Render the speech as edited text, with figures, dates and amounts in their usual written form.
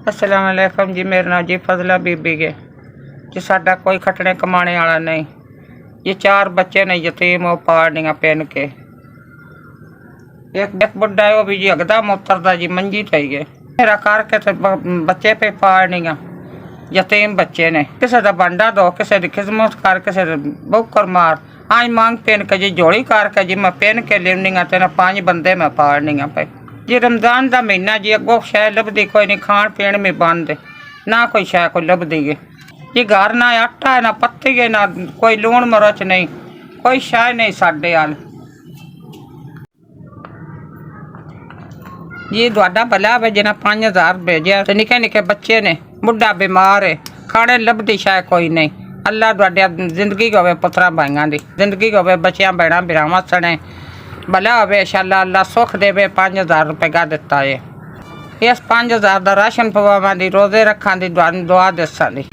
अस्सलाम वालेकुम जी। मेरा नाम जी फजला बीबी है जी। साडा कोई खटने कमाने वाला नहीं। ये 4 बच्चे ने यतीम वो पालनियां पेन के। एक बुढ़ा है वो भी जी अगदा मुतरदा जी मंजी चाहिए मेरा करके तो बच्चे पे पालनियां यतीम बच्चे ने। किसी का बंडा दो, किसी की खिदमत कर, किसी बुकर मार। आज मांग पेन के जी जोड़ी करके जी मैं पेन के लिवनी तेना 5 बंदे मैं पालनियां पे जी। रमजान का महीना जी अगो शह लभदी कोई नहीं, खाण पीण में बंद ना कोई शह कोई लभदी है जी। घर ना आटा है ना पत्ती है ना कोई लूण मिर्च नहीं, कोई शह नहीं साडे हाल जी। तुहाडा भला वे जिन्हें 5000 भेजा ते निके निके बच्चे ने, बुढ़ा बीमार है, खाने लभदी शह कोई नहीं। अल्लाह तुहाडे जिंदगी होवे पुत्रा भाइयां दी, जिंदगी होवे बच्चियां भैणां भरावां सने भला होवे इंशाअल्लाह। अल्लाह सुख देवे। 5000 रुपया दिता है। इस 5000 का राशन पवावां दी, रोजे रखां दी, दुआ दसां दी।